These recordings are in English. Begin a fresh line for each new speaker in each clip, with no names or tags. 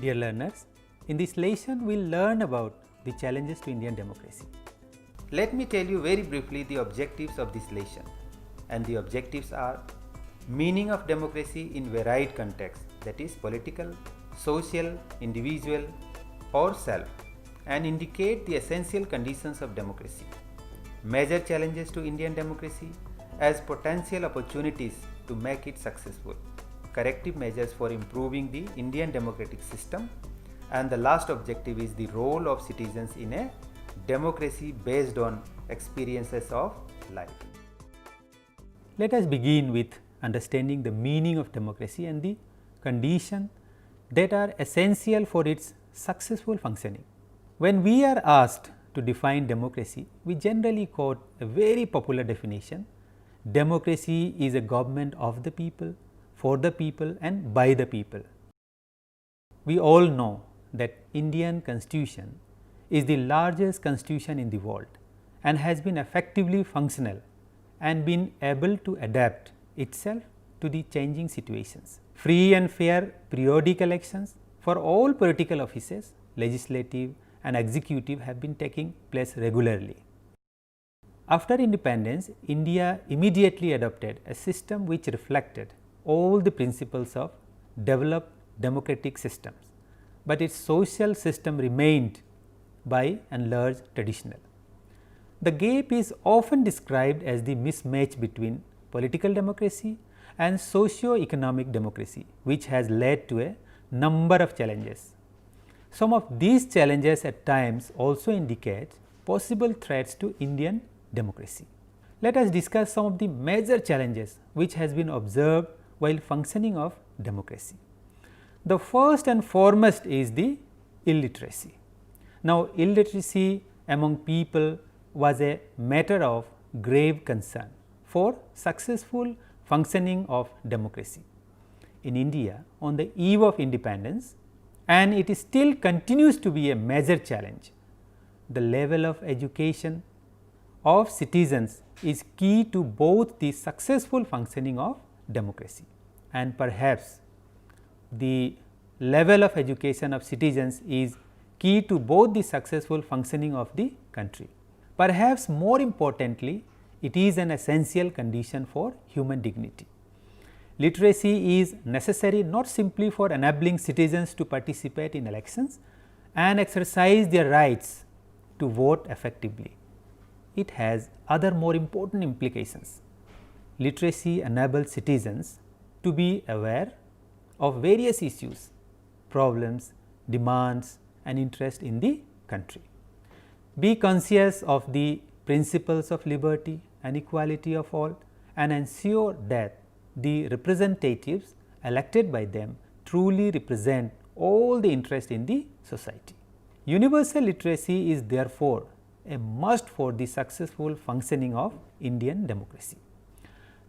Dear learners, in this lesson we will learn about the challenges to Indian democracy. Let me tell you very briefly the objectives of this lesson. And the objectives are meaning of democracy in varied contexts, that is political, social, individual or self, and indicate the essential conditions of democracy. Major challenges to Indian democracy as potential opportunities to make it successful. Corrective measures for improving the Indian democratic system, and the last objective is the role of citizens in a democracy based on experiences of life. Let us begin with understanding the meaning of democracy and the conditions that are essential for its successful functioning. When we are asked to define democracy, we generally quote a very popular definition: democracy is a government of the people, for the people and by the people. We all know that Indian Constitution is the largest constitution in the world and has been effectively functional and been able to adapt itself to the changing situations. Free and fair periodic elections for all political offices, legislative and executive, have been taking place regularly. After independence, India immediately adopted a system which reflected all the principles of developed democratic systems, but its social system remained by and large traditional. The gap is often described as the mismatch between political democracy and socio-economic democracy, which has led to a number of challenges. Some of these challenges at times also indicate possible threats to Indian democracy. Let us discuss some of the major challenges which has been observed while functioning of democracy. The first and foremost is the illiteracy. Now, illiteracy among people was a matter of grave concern for successful functioning of democracy. In India, on the eve of independence, and it still continues to be a major challenge, the level of education of citizens is key to both the successful functioning of democracy, and perhaps the level of education of citizens is key to both the successful functioning of the country. Perhaps more importantly, it is an essential condition for human dignity. Literacy is necessary not simply for enabling citizens to participate in elections and exercise their rights to vote effectively. It has other more important implications. Literacy enables citizens to be aware of various issues, problems, demands and interest in the country. Be conscious of the principles of liberty and equality of all, and ensure that the representatives elected by them truly represent all the interest in the society. Universal literacy is therefore a must for the successful functioning of Indian democracy.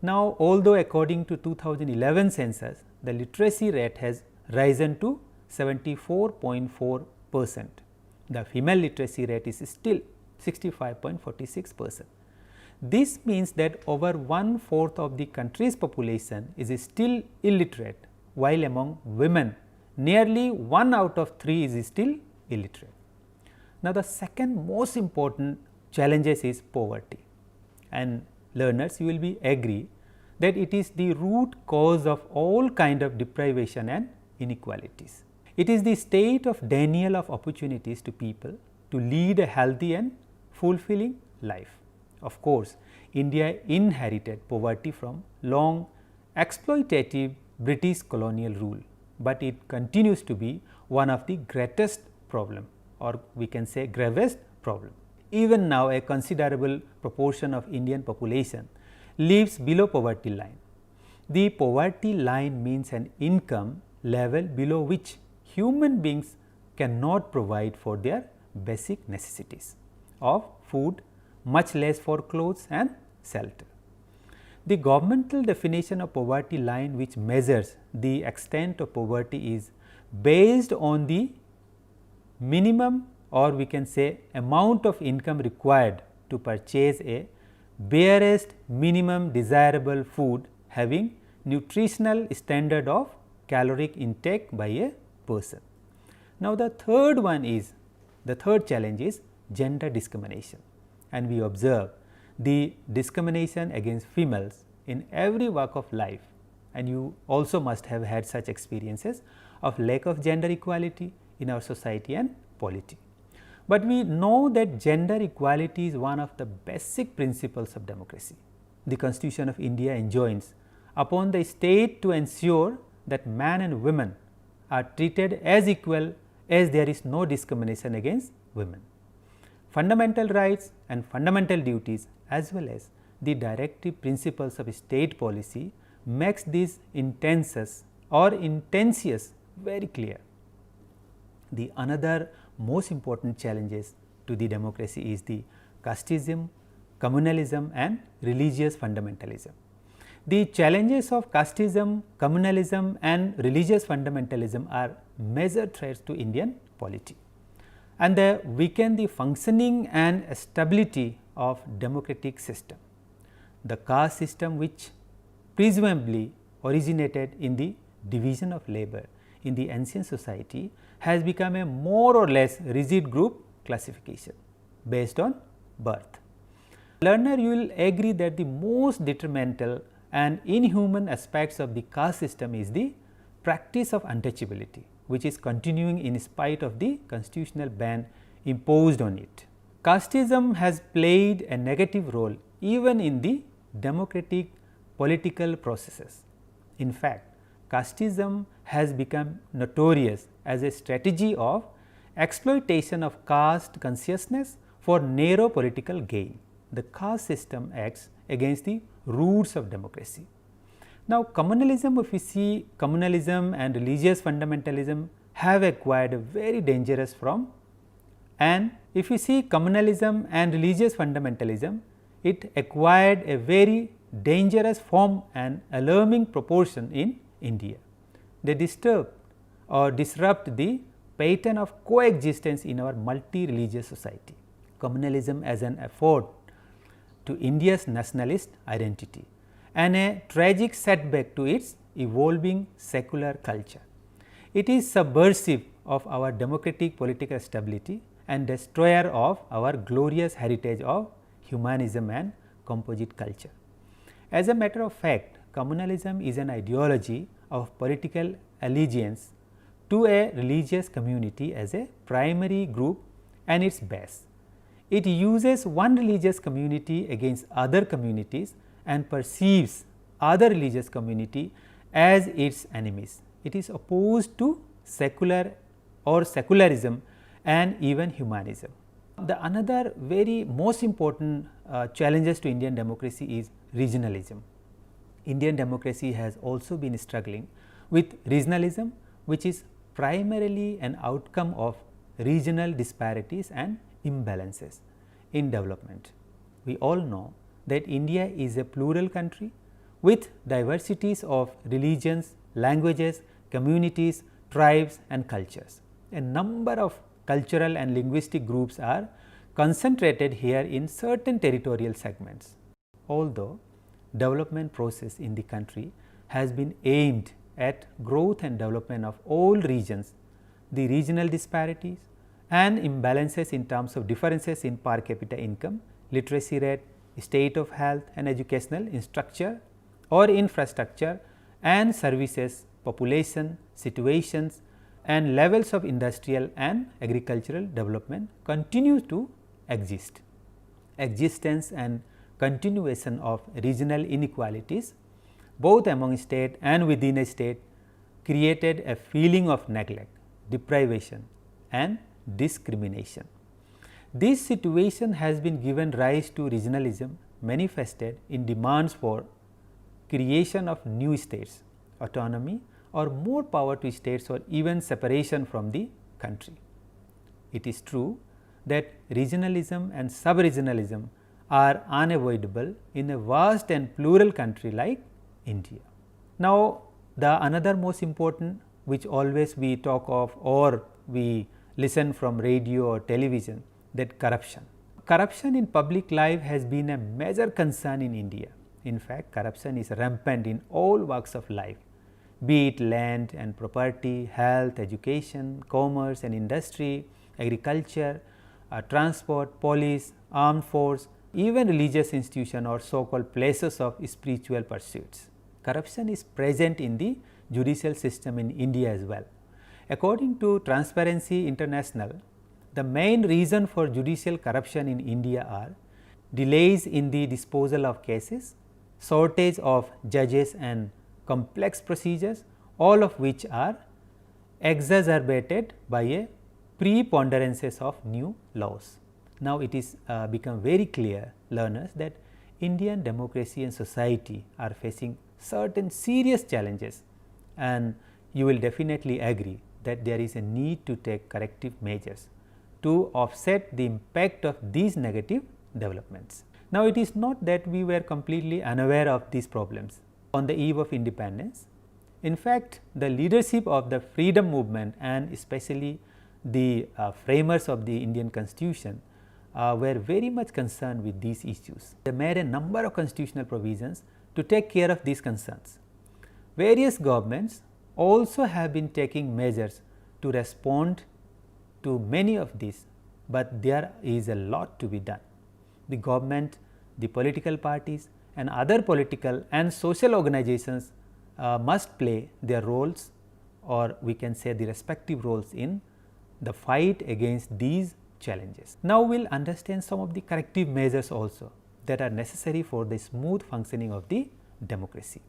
Now, although according to 2011 census, the literacy rate has risen to 74.4%. The female literacy rate is still 65.46%. This means that over 1/4 of the country's population is still illiterate, while among women nearly 1 out of 3 is still illiterate. Now, the second most important challenges is poverty, and learners, you will be agree that it is the root cause of all kind of deprivation and inequalities. It is the state of denial of opportunities to people to lead a healthy and fulfilling life. Of course, India inherited poverty from long exploitative British colonial rule, but it continues to be one of the greatest problem, or we can say gravest problem. Even now, a considerable proportion of Indian population lives below poverty line. The poverty line means an income level below which human beings cannot provide for their basic necessities of food, much less for clothes and shelter. The governmental definition of poverty line, which measures the extent of poverty, is based on the minimum, or we can say amount of income required to purchase a barest minimum desirable food having nutritional standard of caloric intake by a person. Now, the third challenge is gender discrimination, and we observe the discrimination against females in every walk of life, and you also must have had such experiences of lack of gender equality in our society and polity. But we know that gender equality is one of the basic principles of democracy. The Constitution of India enjoins upon the state to ensure that man and women are treated as equal as there is no discrimination against women. Fundamental rights and fundamental duties as well as the directive principles of state policy makes these intentions very clear. The another most important challenges to the democracy is the casteism, communalism and religious fundamentalism. The challenges of casteism, communalism and religious fundamentalism are major threats to Indian polity, and they weaken the functioning and stability of democratic system. The caste system, which presumably originated in the division of labor in the ancient society, has become a more or less rigid group classification based on birth. Learner, you will agree that the most detrimental and inhuman aspects of the caste system is the practice of untouchability, which is continuing in spite of the constitutional ban imposed on it. Casteism has played a negative role even in the democratic political processes. In fact, casteism has become notorious as a strategy of exploitation of caste consciousness for narrow political gain. The caste system acts against the roots of democracy. Now, communalism, if we see, communalism and religious fundamentalism have acquired a very dangerous form, and if we see communalism and religious fundamentalism, it acquired a very dangerous form and alarming proportion in India. They disturb or disrupt the pattern of coexistence in our multi-religious society. Communalism as an effort to India's nationalist identity and a tragic setback to its evolving secular culture. It is subversive of our democratic political stability and destroyer of our glorious heritage of humanism and composite culture. As a matter of fact, communalism is an ideology of political allegiance to a religious community as a primary group and its base. It uses one religious community against other communities and perceives other religious community as its enemies. It is opposed to secular or secularism and even humanism. The another very most important challenges to Indian democracy is regionalism. Indian democracy has also been struggling with regionalism, which is primarily an outcome of regional disparities and imbalances in development. We all know that India is a plural country with diversities of religions, languages, communities, tribes and cultures. A number of cultural and linguistic groups are concentrated here in certain territorial segments. Although development process in the country has been aimed at growth and development of all regions, the regional disparities and imbalances in terms of differences in per capita income, literacy rate, state of health and educational structure or infrastructure and services, population, situations and levels of industrial and agricultural development continue to exist. Existence and continuation of regional inequalities both among state and within a state created a feeling of neglect, deprivation and discrimination. This situation has been given rise to regionalism manifested in demands for creation of new states, autonomy or more power to states or even separation from the country. It is true that regionalism and sub-regionalism are unavoidable in a vast and plural country like India. Now, the another most important which always we talk of or we listen from radio or television, that corruption. Corruption in public life has been a major concern in India. In fact, corruption is rampant in all walks of life. be it land and property, health, education, commerce and industry, agriculture, transport, police, armed force, even religious institution or so called places of spiritual pursuits. Corruption is present in the judicial system in India as well. According to Transparency International, the main reason for judicial corruption in India are delays in the disposal of cases, shortage of judges and complex procedures, all of which are exacerbated by a preponderances of new laws. Now, it is become very clear, learners, that Indian democracy and society are facing certain serious challenges, and you will definitely agree that there is a need to take corrective measures to offset the impact of these negative developments. Now, it is not that we were completely unaware of these problems on the eve of independence. In fact, the leadership of the freedom movement and especially the framers of the Indian Constitution were very much concerned with these issues. They made a number of constitutional provisions to take care of these concerns. Various governments also have been taking measures to respond to many of these, but there is a lot to be done. The government, the political parties and other political and social organizations must play their roles, or we can say the respective roles, in the fight against these challenges. Now, we will understand some of the corrective measures also that are necessary for the smooth functioning of the democracy.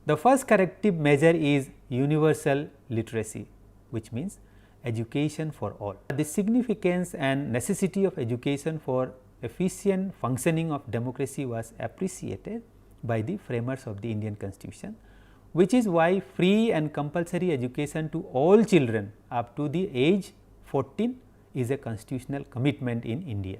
The first corrective measure is universal literacy, which means education for all. The significance and necessity of education for efficient functioning of democracy was appreciated by the framers of the Indian Constitution, which is why free and compulsory education to all children up to the age 14 is a constitutional commitment in India.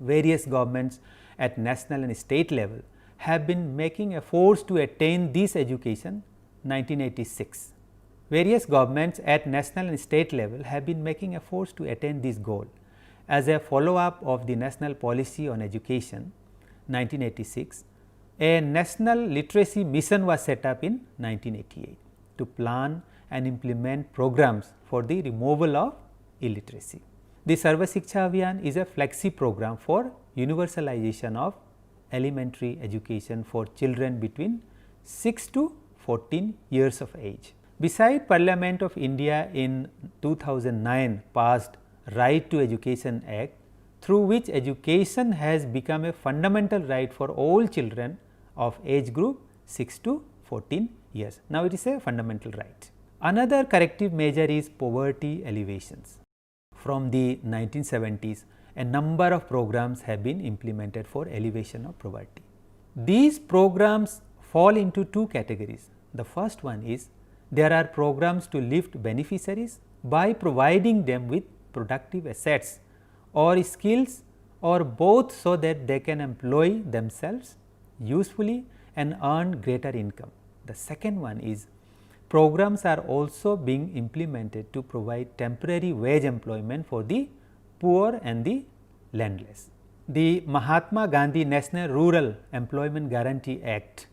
Various governments at national and state level have been making efforts to attain this education. 1986. Various governments at national and state level have been making efforts to attain this goal. As a follow up of the National Policy on Education 1986, a national literacy mission was set up in 1988 to plan and implement programs for the removal of illiteracy. The Sarva Shiksha Abhiyan is a flagship program for universalization of elementary education for children between 6 to 14 years of age. Beside Parliament of India in 2009 passed Right to Education Act, through which education has become a fundamental right for all children of age group 6 to 14 years. Now, it is a fundamental right. Another corrective measure is poverty alleviations. From the 1970s, a number of programs have been implemented for alleviation of poverty. These programs fall into two categories. The first one is there are programs to lift beneficiaries by providing them with productive assets or skills or both, so that they can employ themselves usefully and earn greater income. The second one is programs are also being implemented to provide temporary wage employment for the poor and the landless. The Mahatma Gandhi National Rural Employment Guarantee Act,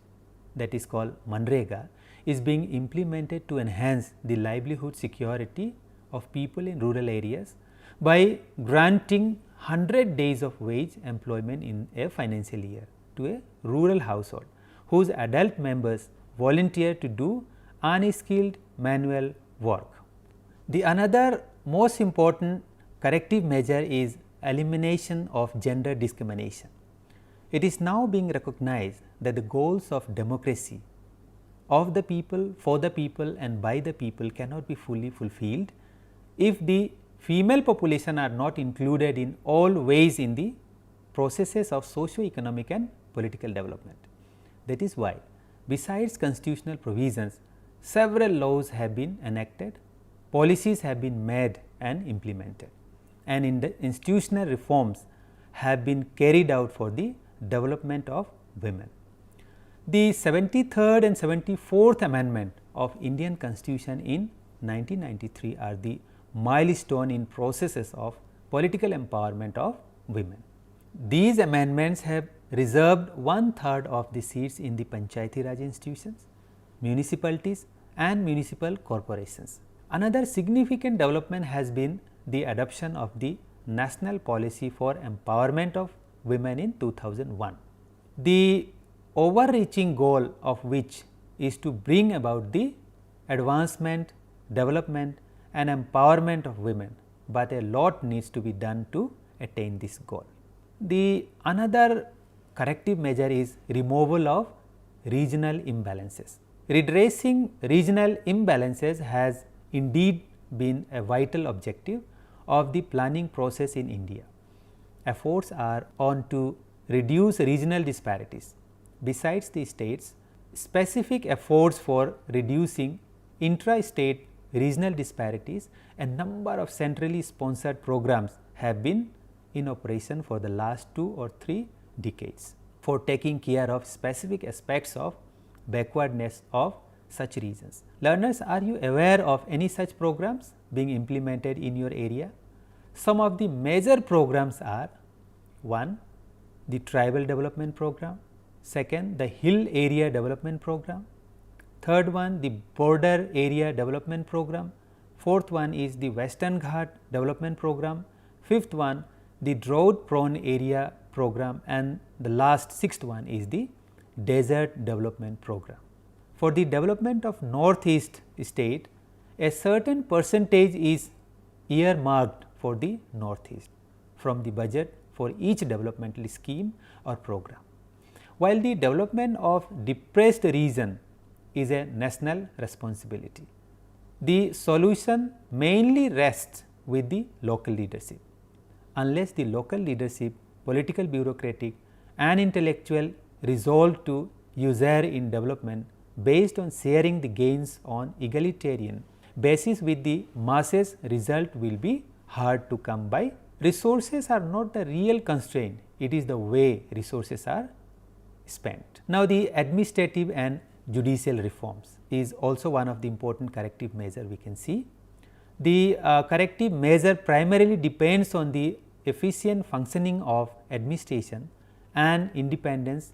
that is called MNREGA, is being implemented to enhance the livelihood security of people in rural areas by granting 100 days of wage employment in a financial year to a rural household whose adult members volunteer to do unskilled manual work. The another most important corrective measure is elimination of gender discrimination. It is now being recognized that the goals of democracy of the people, for the people and by the people cannot be fully fulfilled if the female population are not included in all ways in the processes of socio-economic and political development. That is why, besides constitutional provisions, several laws have been enacted, policies have been made and implemented, and in the institutional reforms have been carried out for the development of women. The 73rd and 74th Amendment of Indian Constitution in 1993 are the milestone in processes of political empowerment of women. These amendments have reserved 1/3 of the seats in the Panchayati Raj institutions, municipalities and municipal corporations. Another significant development has been the adoption of the National Policy for Empowerment of Women in 2001. The overreaching goal of which is to bring about the advancement, development and empowerment of women, but a lot needs to be done to attain this goal. The another corrective measure is removal of regional imbalances. Redressing regional imbalances has indeed been a vital objective of the planning process in India. Efforts are on to reduce regional disparities. Besides the states, specific efforts for reducing intra-state regional disparities, a number of centrally sponsored programs have been in operation for the last 2 or 3 decades for taking care of specific aspects of backwardness of such regions. Learners, are you aware of any such programs being implemented in your area? Some of the major programs are: 1. The Tribal Development Program, 2nd. The Hill Area Development Program, 3rd one the Border Area Development Program, 4th one is the Western Ghat Development Program, 5th one the Drought Prone Area Program, and the last 6th one is the Desert Development Program. For the development of Northeast state, a certain percentage is earmarked for the Northeast from the budget for each developmental scheme or program, while the development of depressed region is a national responsibility. The solution mainly rests with the local leadership. Unless the local leadership, political, bureaucratic and intellectual resolve to ushare in development based on sharing the gains on egalitarian basis with the masses, result will be hard to come by. Resources are not the real constraint, it is the way resources are spent. Now, the administrative and judicial reforms is also one of the important corrective measure we can see. The corrective measure primarily depends on the efficient functioning of administration and independence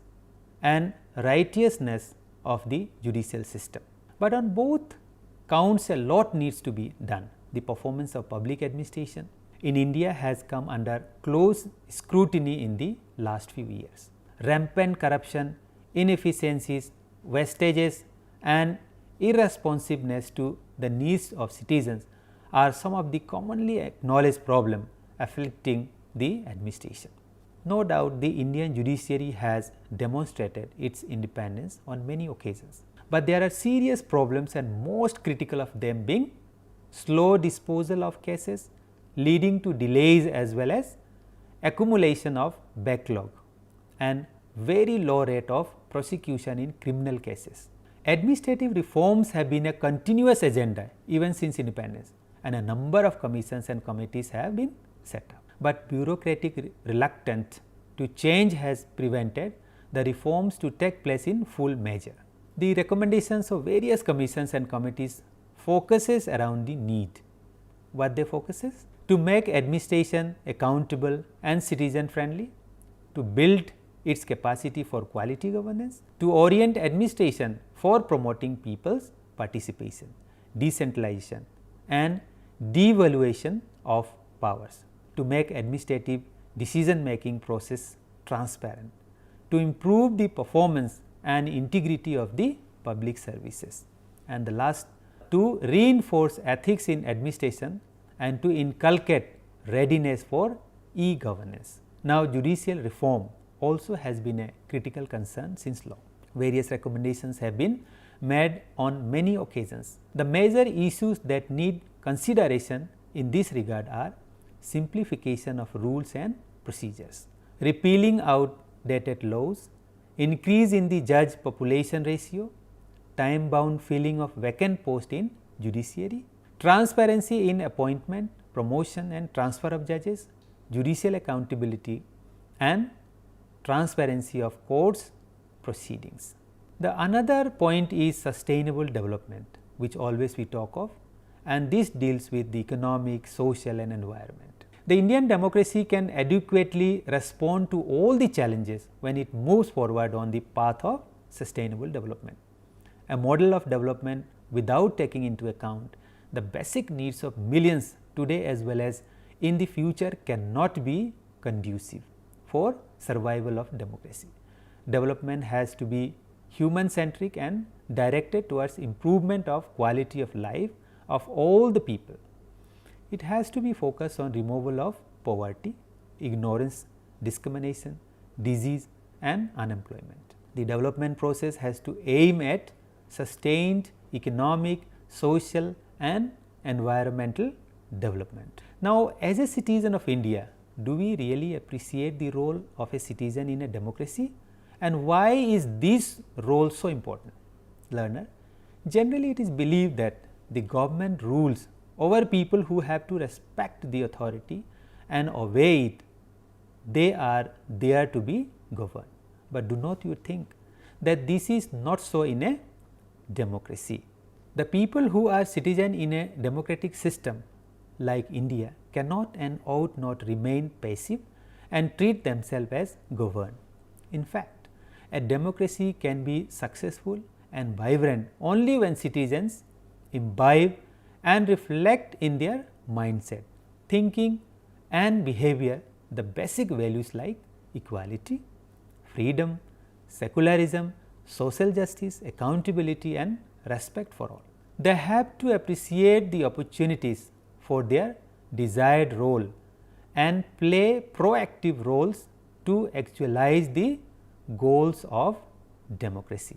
and righteousness of the judicial system. But on both counts a lot needs to be done. The performance of public administration in India has come under close scrutiny in the last few years. Rampant corruption, inefficiencies, wastages and irresponsiveness to the needs of citizens are some of the commonly acknowledged problems afflicting the administration. No doubt the Indian judiciary has demonstrated its independence on many occasions, but there are serious problems and most critical of them being slow disposal of cases leading to delays as well as accumulation of backlog and very low rate of prosecution in criminal cases. Administrative reforms have been a continuous agenda even since independence, and a number of commissions and committees have been set up. But bureaucratic reluctance to change has prevented the reforms to take place in full measure. The recommendations of various commissions and committees focuses around the need. What they focuses? To make administration accountable and citizen friendly, to build its capacity for quality governance, to orient administration for promoting people's participation, decentralization and devaluation of powers, to make administrative decision making process transparent, to improve the performance and integrity of the public services, and the last, to reinforce ethics in administration and to inculcate readiness for e-governance. Now, judicial reform also has been a critical concern since long. Various recommendations have been made on many occasions. The major issues that need consideration in this regard are simplification of rules and procedures, repealing outdated laws, increase in the judge population ratio, time bound filling of vacant post in judiciary, transparency in appointment, promotion and transfer of judges, judicial accountability and transparency of courts proceedings. The another point is sustainable development, which always we talk of, and this deals with the economic, social and environment. The Indian democracy can adequately respond to all the challenges when it moves forward on the path of sustainable development. a model of development without taking into account the basic needs of millions today as well as in the future cannot be conducive for survival of democracy. Development has to be human centric and directed towards improvement of quality of life of all the people. It has to be focused on removal of poverty, ignorance, discrimination, disease and unemployment. The development process has to aim at sustained economic, social and environmental development. Now, as a citizen of India, do we really appreciate the role of a citizen in a democracy? And why is this role so important? Learner, generally it is believed that the government rules over people who have to respect the authority and obey it. They are there to be governed. But do not you think that this is not so in a democracy? The people who are citizens in a democratic system like India cannot and ought not remain passive and treat themselves as governed. In fact, a democracy can be successful and vibrant only when citizens imbibe and reflect in their mindset, thinking and behavior the basic values like equality, freedom, secularism, social justice, accountability and respect for all. They have to appreciate the opportunities for their desired role and play proactive roles to actualize the goals of democracy.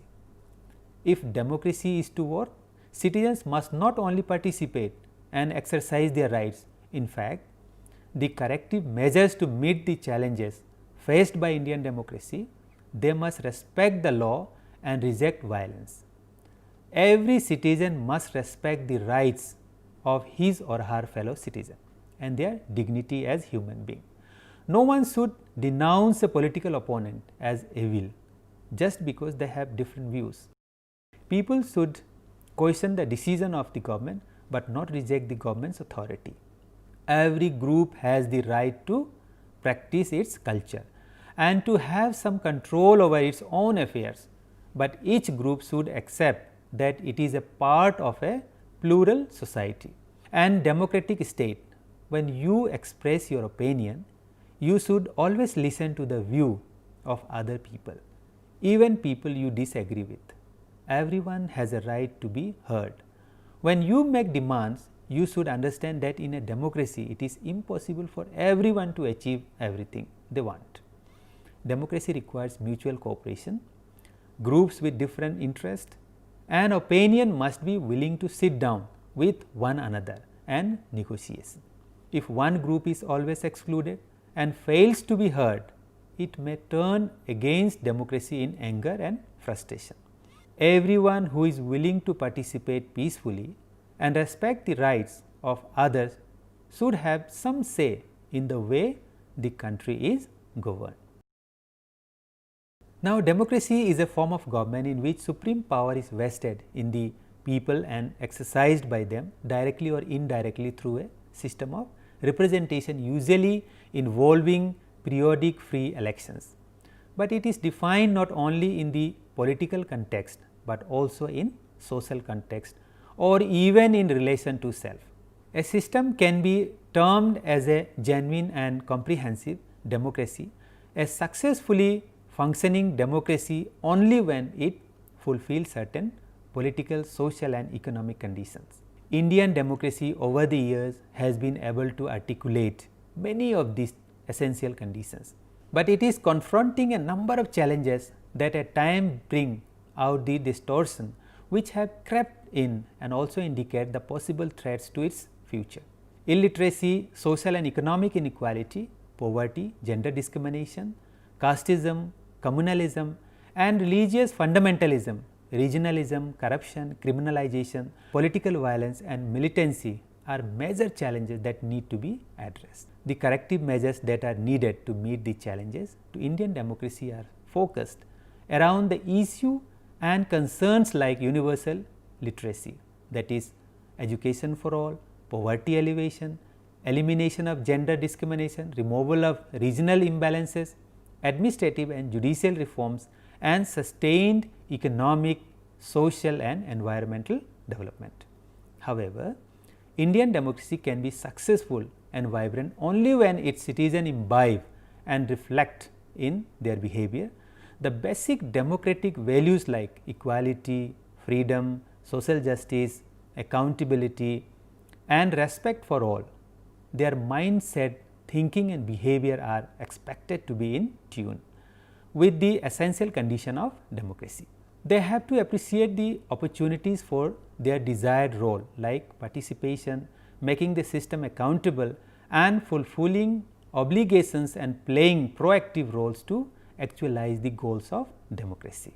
If democracy is to work, citizens must not only participate and exercise their rights. In fact, the corrective measures to meet the challenges faced by Indian democracy, they must respect the law and reject violence. Every citizen must respect the rights of his or her fellow citizen and their dignity as human being. No one should denounce a political opponent as evil just because they have different views. People should question the decision of the government, but not reject the government's authority. Every group has the right to practice its culture and to have some control over its own affairs, but each group should accept that it is a part of a plural society and democratic state. When you express your opinion, you should always listen to the view of other people, even people you disagree with. Everyone has a right to be heard. When you make demands, you should understand that in a democracy, it is impossible for everyone to achieve everything they want. Democracy requires mutual cooperation. Groups with different interests and opinion must be willing to sit down with one another and negotiation. If one group is always excluded and fails to be heard, it may turn against democracy in anger and frustration. Everyone who is willing to participate peacefully and respect the rights of others should have some say in the way the country is governed. Now, democracy is a form of government in which supreme power is vested in the people and exercised by them directly or indirectly through a system of representation, usually involving periodic free elections. But it is defined not only in the political context, but also in social context or even in relation to self. A system can be termed as a genuine and comprehensive democracy, a successfully functioning democracy only when it fulfills certain political, social and economic conditions. Indian democracy over the years has been able to articulate many of these essential conditions, but it is confronting a number of challenges that at times bring out the distortion which have crept in and also indicate the possible threats to its future. Illiteracy, social and economic inequality, poverty, gender discrimination, casteism, communalism and religious fundamentalism, regionalism, corruption, criminalization, political violence and militancy are major challenges that need to be addressed. The corrective measures that are needed to meet the challenges to Indian democracy are focused around the issue and concerns like universal literacy, that is education for all, poverty alleviation, elimination of gender discrimination, removal of regional imbalances, administrative and judicial reforms and sustained economic, social and environmental development. However, Indian democracy can be successful and vibrant only when its citizens imbibe and reflect in their behavior the basic democratic values like equality, freedom, social justice, accountability and respect for all. Their mindset, thinking and behavior are expected to be in tune with the essential condition of democracy. They have to appreciate the opportunities for their desired role like participation, making the system accountable and fulfilling obligations and playing proactive roles to actualize the goals of democracy.